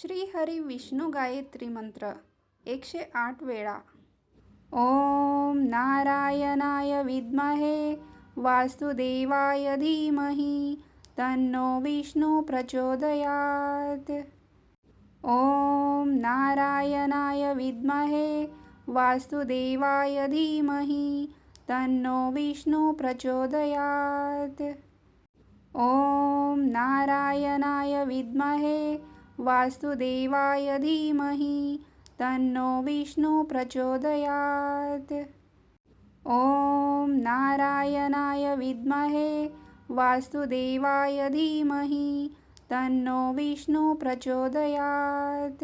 श्री हरी विष्णू गायत्री मंत्र 108 वेळा. ओम नारायणाय विद्महे वासुदेवाय धीमहि तन्नो विष्णु प्रचोदयात्. ओम नारायणाय विद्महे वासुदेवाय धीमहि तन्नो विष्णु प्रचोदयात्. ओम नारायणाय विद्महे वासुदेवाय धीमहि तन्नो विष्णु प्रचोदयात्. ओम नारायणाय विद्महे वासुदेवाय धीमहि तन्नो विष्णु प्रचोदयात्.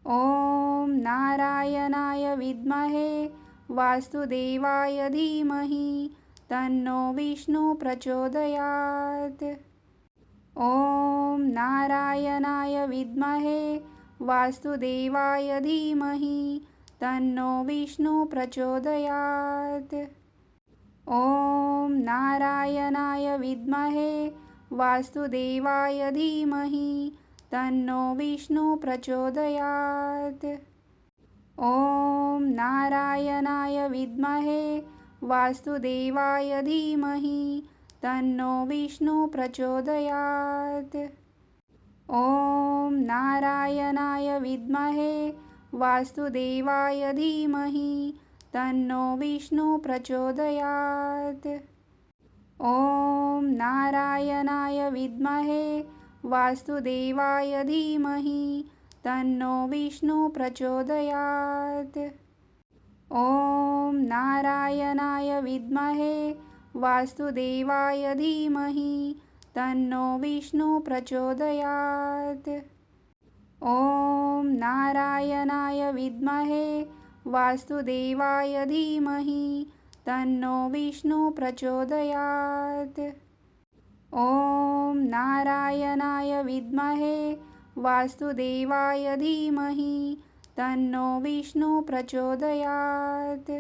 ओम नारायणाय विद्महे वासुदेवाय धीमहि तन्नो विष्णु प्रचोदयात्. ओम नारायणाय विद्महे वासुदेवाय धीमहि तन्नो विष्णु प्रचोदयात्. ओम नारायणाय विद्महे वासुदेवाय धीमहि तन्नो विष्णु प्रचोदयात्. ओम नारायणाय विद्महे वासुदेवाय धीमहि तन्नो विष्णु प्रचोदयात्. ओम नारायणाय विद्महे वासुदेवाय धीमहि तन्नो विष्णु प्रचोदयात्. ओम नारायणाय विद्महे वासुदेवाय धीमहि तन्नो विष्णु प्रचोदयात्. ओम नारायणाय विद्महे वासुदेवाय धीमहि तन्नो विष्णु प्रचोदयात्. ओम नारायणाय विद्महे वासुदेवाय धीमहि तन्नो विष्णु प्रचोदयात्. ओम नारायणाय विद्महे वासुदेवाय धीमहि तन्नो विष्णु प्रचोदयात्.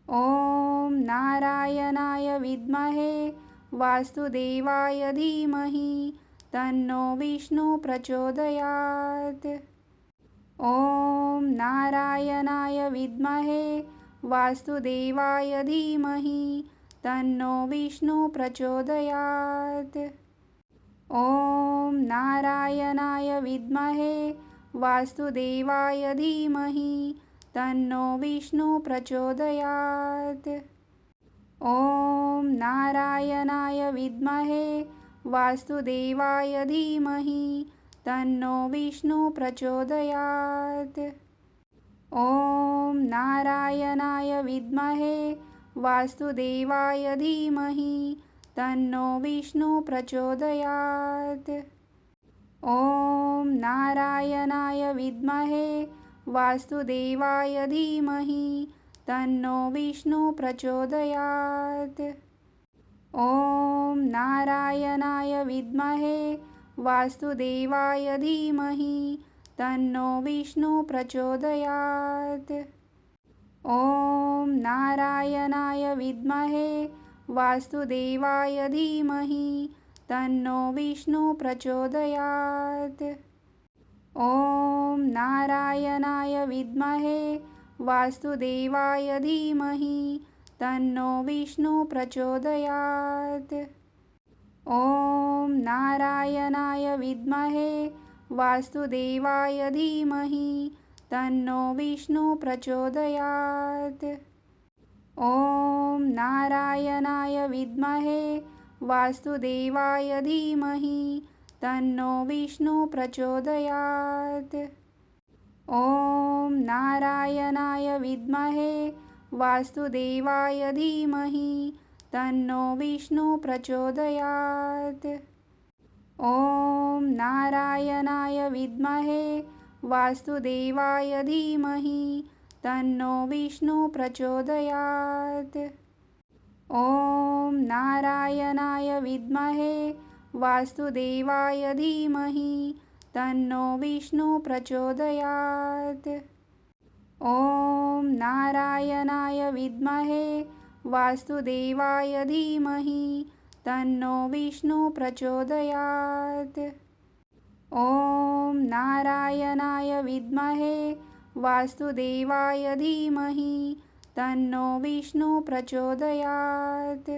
ओम नारायणाय विद्महे वासुदेवाय धीमहि तन्नो विष्णु प्रचोदयात्. ओम नारायणाय विद्महे वासुदेवाय धीमहि तन्नो विष्णु प्रचोदयात्. ओम नारायणाय विद्महे वासुदेवाय धीमहि तन्नो विष्णु प्रचोदयात्. ओम नारायणाय विद्महे वासुदेवाय धीमहि तन्नो विष्णु प्रचोदयात्. ओम नारायणाय विद्महे वासुदेवाय धीमहि तन्नो विष्णु प्रचोदयात्. ओम नारायणाय विद्महे वासुदेवाय धीमहि तन्नो विष्णु प्रचोदयात्. ओम नारायणाय विद्महे वासुदेवाय धीमहि तन्नो विष्णु प्रचोदयात्. ओम नारायणाय विद्महे वासुदेवाय धीमहि तन्नो विष्णु प्रचोदयात्. ओम नारायणाय विद्महे वासुदेवाय धीमहि तन्नो विष्णु प्रचोदयात्. ओम नारायणाय विद्महे वासुदेवाय धीमहि तन्नो विष्णु प्रचोदयात्. ओम नारायणाय विद्महे वासुदेवाय धीमहि तन्नो विष्णु प्रचोदयात्. ओम नारायणाय विद्महे वासुदेवाय धीमहि तन्नो विष्णु प्रचोदयात्. ओम नारायणाय विद्महे वासुदेवाय धीमहि तन्नो विष्णु प्रचोदयात्. ओम नारायणाय विद्महे वासुदेवाय धीमहि तन्नो विष्णु प्रचोदयात्. ओम नारायणाय विद्महे वासुदेवाय धीमहि तन्नो विष्णु प्रचोदयात्. ओम ॐ नारायणाय विद्महे वासुदेवाय धीमहि तन्नो विष्णु प्रचोदयात्।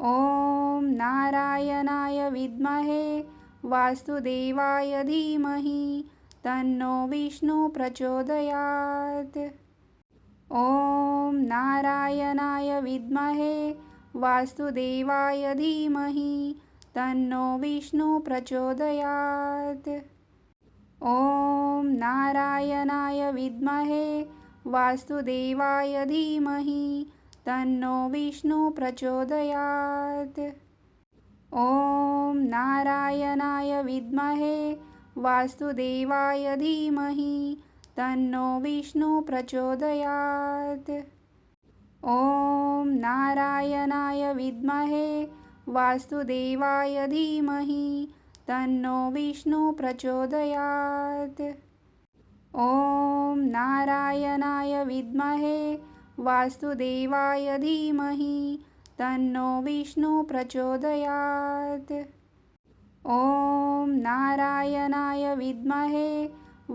ॐ नारायणाय विद्महे वासुदेवाय धीमहि तन्नो विष्णु प्रचोदयात्। ॐ नारायणाय विद्महे वासुदेवाय धीमहि तन्नो विष्णु प्रचोदयात्। ॐ नारायणाय विद्महे वासुदेवाय धीमहि तन्नो विष्णु प्रचोदयात्। ॐ नारायणाय विद्महे वासुदेवाय धीमहि तन्नो विष्णु प्रचोदयात्। ॐ नारायणाय विद्महे वासुदेवाय धीमहि तन्नो विष्णु प्रचोदयात्। ॐ नारायणाय विद्महे वासुदेवाय धीमहि तन्नो विष्णु प्रचोदयात्। ॐ नारायणाय विद्महे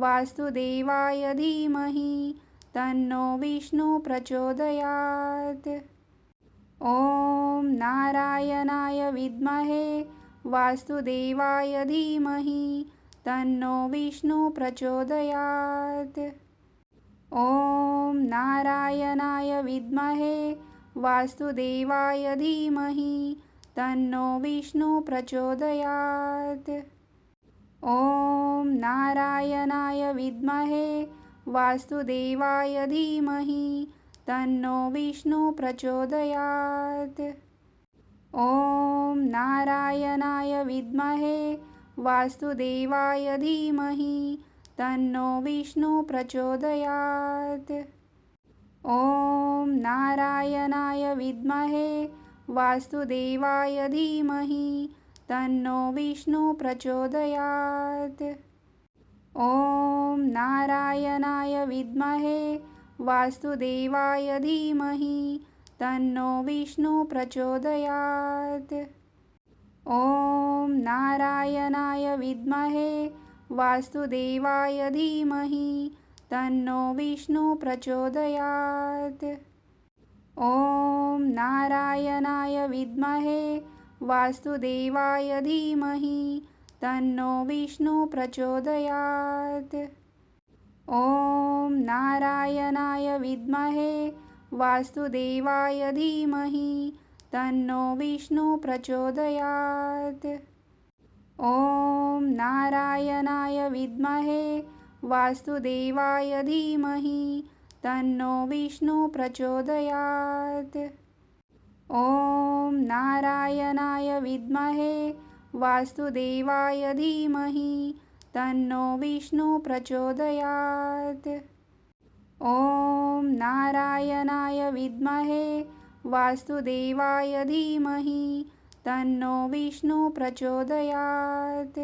वासुदेवाय धीमहि तन्नो विष्णु प्रचोदयात्। ॐ नारायणाय विद्महे वासुदेवाय धीमहि तन्नो विष्णु प्रचोदयात्। ॐ नारायणाय विद्महे वासुदेवाय धीमहि तन्नो विष्णु प्रचोदयात्। ॐ नारायणाय विद्महे वासुदेवाय धीमहि तन्नो विष्णु प्रचोदयात्। ॐ नारायणाय विद्महे वासुदेवाय धीमहि तन्नो विष्णु प्रचोदयात्। ॐ नारायणाय विद्महे वासुदेवाय धीमहि तन्नो विष्णु प्रचोदयात्। ॐ नारायणाय विद्महे वासुदेवाय धीमहि तन्नो विष्णु प्रचोदयात्। ॐ नारायणाय विद्महे वासुदेवाय धीमहि तन्नो विष्णु प्रचोदयात्। ॐ नारायणाय विद्महे वासुदेवाय धीमहि तन्नो विष्णु प्रचोदयात्। ॐ नारायणाय विद्महे वासुदेवाय धीमहि तन्नो विष्णु प्रचोदयात्। ॐ नारायणाय विद्महे वासुदेवाय धीमहि तन्नो विष्णु प्रचोदयात्। ॐ नारायणाय विद्महे वासुदेवाय धीमहि तन्नो विष्णु प्रचोदयात्। ॐ नारायणाय विद्महे वासुदेवाय धीमहि तन्नो विष्णु प्रचोदयात्।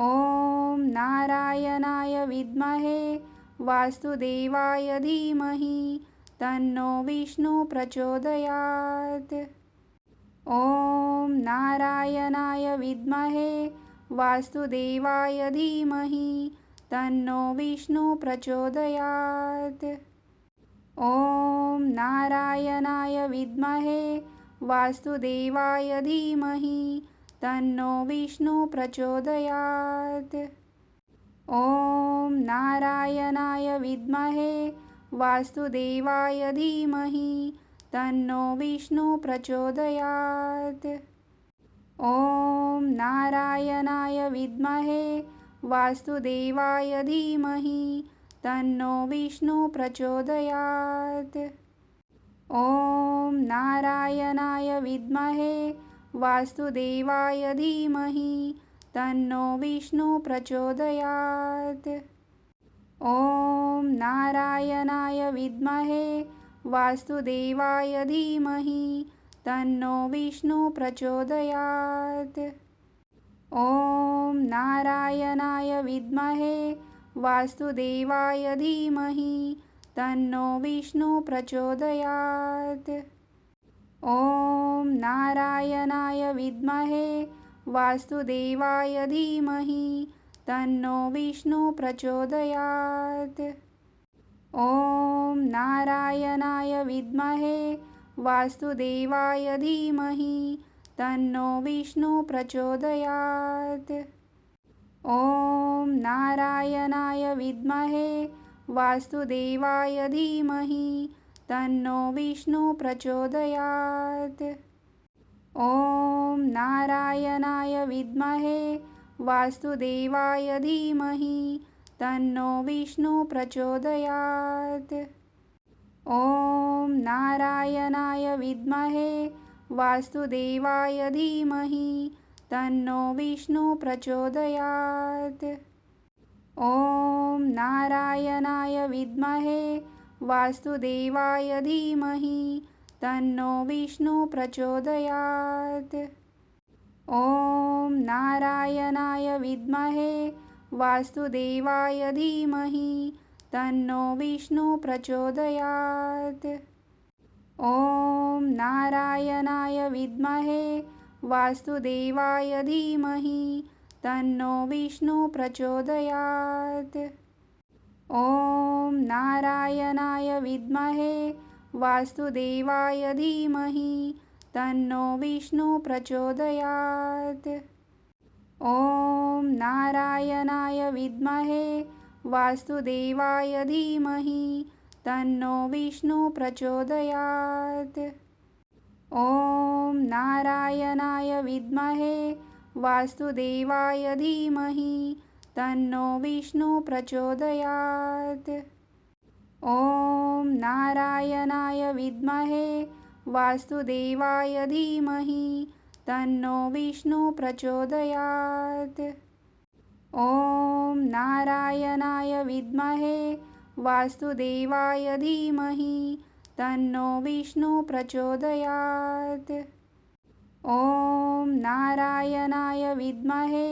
ॐ नारायणाय विद्महे वासुदेवाय धीमहि तन्नो विष्णु प्रचोदयात्। ॐ नारायणाय विद्महे वासुदेवाय धीमहि तन्नो विष्णु प्रचोदयात्। ॐ नारायणाय विद्महे वासुदेवाय धीमहि तन्नो विष्णु प्रचोदयात्। ॐ नारायणाय विद्महे वासुदेवाय धीमहि तन्नो विष्णु प्रचोदयात्। ॐ नारायणाय विद्महे वासुदेवाय धीमहि तन्नो विष्णु प्रचोदयात्। ॐ नारायणाय विद्महे वासुदेवाय धीमहि तन्नो विष्णु प्रचोदयात्। ॐ नारायणाय विद्महे वासुदेवाय धीमहि तन्नो विष्णु प्रचोदयात्। ॐ नारायणाय विद्महे वासुदेवाय धीमहि तन्नो विष्णु प्रचोदयात्। ॐ नारायणाय विद्महे वासुदेवाय धीमहि तन्नो विष्णु प्रचोदयात्। ॐ नारायणाय विद्महे वासुदेवाय धीमहि तन्नो विष्णु प्रचोदयात्। ॐ नारायणाय विद्महे वासुदेवाय धीमहि तन्नो विष्णु प्रचोदयात्। ॐ नारायणाय विद्महे वासुदेवाय धीमहि तन्नो विष्णु प्रचोदयात्। ॐ नारायणाय विद्महे वासुदेवाय धीमहि तन्नो विष्णु प्रचोदयात्। ॐ नारायणाय विद्महे वासुदेवाय धीमहि तन्नो विष्णु प्रचोदयात्। ॐ नारायणाय विद्महे वासुदेवाय धीमहि तन्नो विष्णु प्रचोदयात्। ॐ नारायणाय विद्महे वासुदेवाय धीमहि तन्नो विष्णु प्रचोदयात्। ॐ नारायणाय विद्महे वासुदेवाय धीमहि तन्नो विष्णु प्रचोदयात्। ॐ नारायणाय विद्महे वासुदेवाय धीमहि तन्नो विष्णु प्रचोदयात्। ॐ नारायणाय विद्महे वासुदेवाय धीमहि तन्नो विष्णु प्रचोदयात्। ॐ नारायणाय विद्महे वासुदेवाय धीमहि तन्नो विष्णु प्रचोदयात्। ॐ नारायणाय विद्महे वासुदेवाय धीमहि तन्नो विष्णु प्रचोदयात्। ॐ नारायणाय विद्महे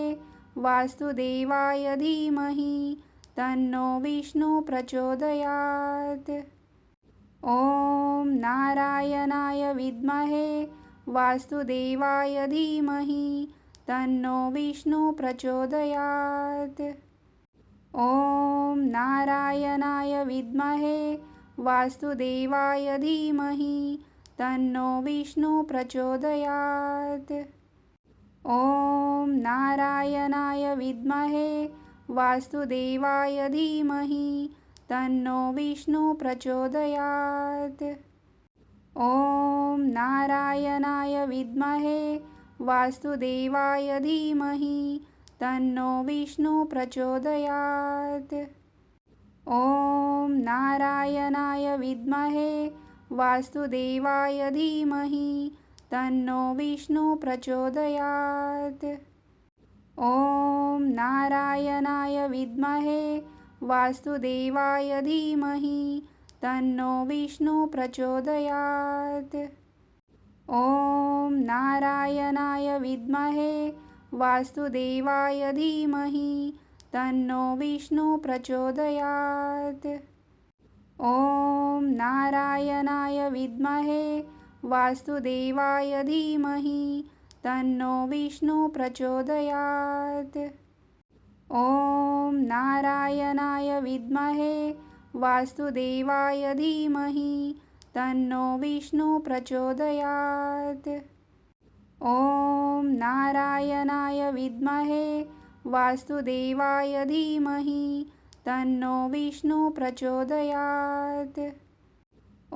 वासुदेवाय धीमहि तन्नो विष्णु प्रचोदयात्। ॐ नारायणाय विद्महे वासुदेवाय धीमहि तन्नो विष्णु प्रचोदयात्। ॐ नारायणाय विद्महे वासुदेवाय धीमहि तन्नो विष्णु प्रचोदयात्। ॐ नारायणाय विद्महे वासुदेवाय धीमहि तन्नो विष्णु प्रचोदयात्। ॐ नारायणाय विद्महे वासुदेवाय धीमहि तन्नो विष्णु प्रचोदयात्। ॐ नारायणाय विद्महे वासुदेवाय धीमहि तन्नो विष्णु प्रचोदयात्। ॐ नारायणाय विद्महे वासुदेवाय धीमहि तन्नो विष्णु प्रचोदयात्। ॐ नारायणाय विद्महे वासुदेवाय धीमहि तन्नो विष्णु प्रचोदयात्। ॐ नारायणाय विद्महे वासुदेवाय धीमहि तन्नो विष्णु प्रचोदयात्। ॐ नारायणाय विद्महे वासुदेवाय धीमहि तन्नो विष्णु प्रचोदयात्। ॐ नारायणाय विद्महे वासुदेवाय धीमहि तन्नो विष्णु प्रचोदयात्।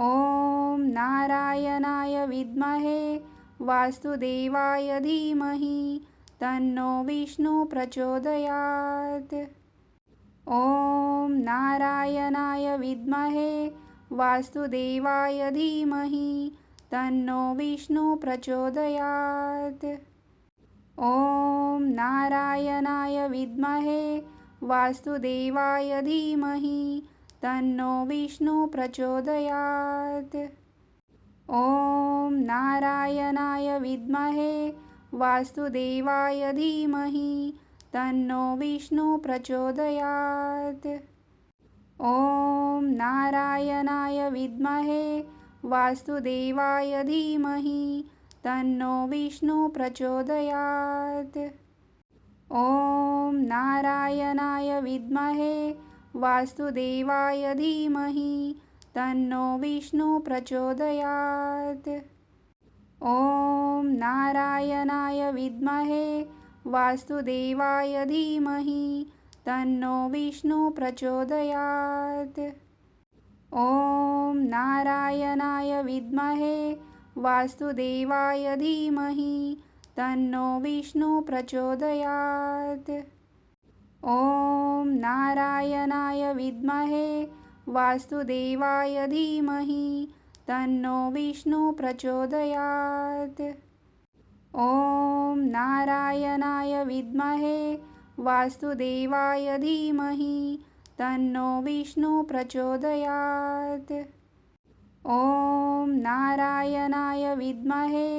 ॐ नारायणाय विद्महे वासुदेवाय धीमहि तन्नो विष्णु प्रचोदयात्। ॐ नारायणाय विद्महे वासुदेवाय धीमहि तन्नो विष्णु प्रचोदयात्। ॐ नारायणाय विद्महे वासुदेवाय धीमहि तन्नो विष्णु प्रचोदयात्। ॐ नारायणाय विद्महे वासुदेवाय धीमहि तन्नो विष्णु प्रचोदयात्। ॐ नारायणाय विद्महे वासुदेवाय धीमहि तन्नो विष्णु प्रचोदयात्। ॐ नारायणाय विद्महे वासुदेवाय धीमहि तन्नो विष्णुः प्रचोदयात्। ॐ नारायणाय विद्महे वासुदेवाय धीमहि तन्नो विष्णुः प्रचोदयात्। ॐ नारायणाय विद्महे वासुदेवाय धीमहि तन्नो विष्णुः प्रचोदयात्। ॐ नारायणाय विद्महे वासुदेवाय धीमहि तन्नो विष्णुः प्रचोदयात्। ॐ नारायणाय विद्महे वासुदेवाय धीमहि तन्नो विष्णुः प्रचोदयात्। ॐ नारायणाय विद्महे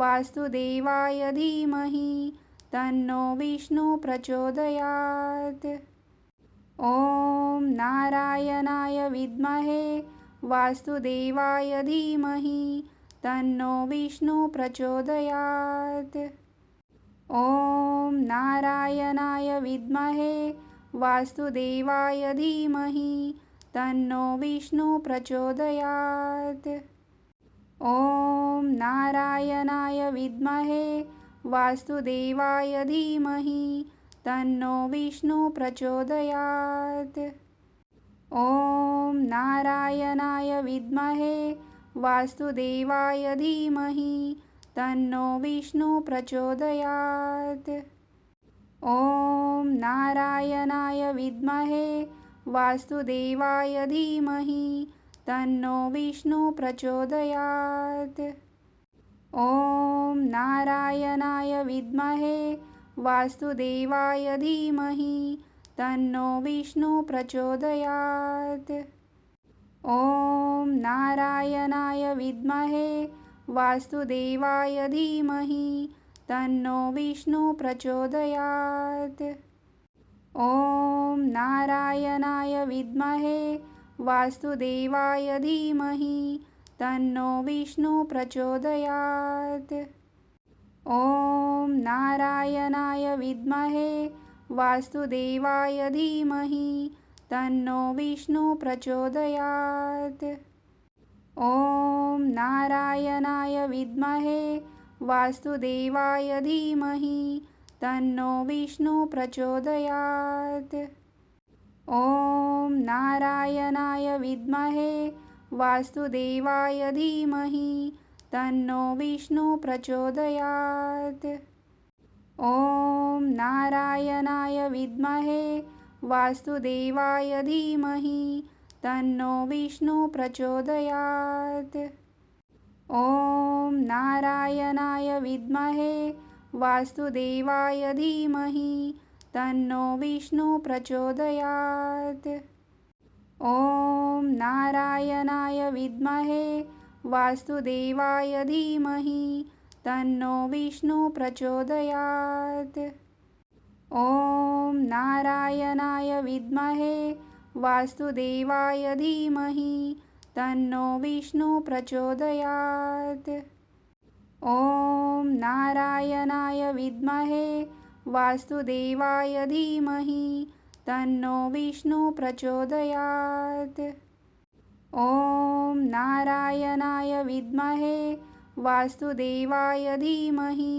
वासुदेवाय धीमहि तन्नो विष्णुः प्रचोदयात्। ॐ नारायणाय विद्महे वासुदेवाय धीमहि तन्नो विष्णुः प्रचोदयात्। ॐ नारायणाय विद्महे वासुदेवाय धीमहि तन्नो विष्णुः प्रचोदयात्। ॐ नारायणाय विद्महे वासुदेवाय धीमहि तन्नो विष्णुः प्रचोदयात्। ॐ नारायणाय विद्महे वासुदेवाय धीमहि तन्नो विष्णुः प्रचोदयात्। ॐ नारायणाय विद्महे वासुदेवाय धीमहि तन्नो विष्णुः प्रचोदयात्। ॐ नारायणाय विद्महे वासुदेवाय धीमहि तन्नो विष्णुः प्रचोदयात्। ॐ नारायणाय विद्महे वासुदेवाय धीमहि तन्नो विष्णुः प्रचोदयात्। ॐ नारायणाय विद्महे वासुदेवाय धीमहि तन्नो विष्णुः प्रचोदयात्। ॐ नारायणाय विद्महे वासुदेवाय धीमहि तन्नो विष्णुः प्रचोदयात्। ॐ नारायणाय विद्महे वासुदेवाय धीमहि तन्नो विष्णुः प्रचोदयात्। ॐ नारायणाय विद्महे वासुदेवाय धीमहि तन्नो विष्णुः प्रचोदयात्। ॐ नारायणाय विद्महे वासुदेवाय धीमहि तन्नो विष्णुः प्रचोदयात्। ॐ नारायणाय विद्महे वासुदेवाय धीमहि तन्नो विष्णुः प्रचोदयात्। ॐ नारायणाय विद्महे वासुदेवाय धीमहि तन्नो विष्णुः प्रचोदयात्। ॐ नारायणाय विद्महे वासुदेवाय धीमहि तन्नो विष्णुः प्रचोदयात्। ॐ नारायणाय विद्महे वासुदेवाय धीमहि तन्नो विष्णुः प्रचोदयात्। ॐ नारायणाय विद्महे वासुदेवाय धीमहि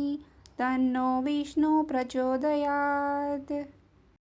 तन्नो विष्णुः प्रचोदयात्।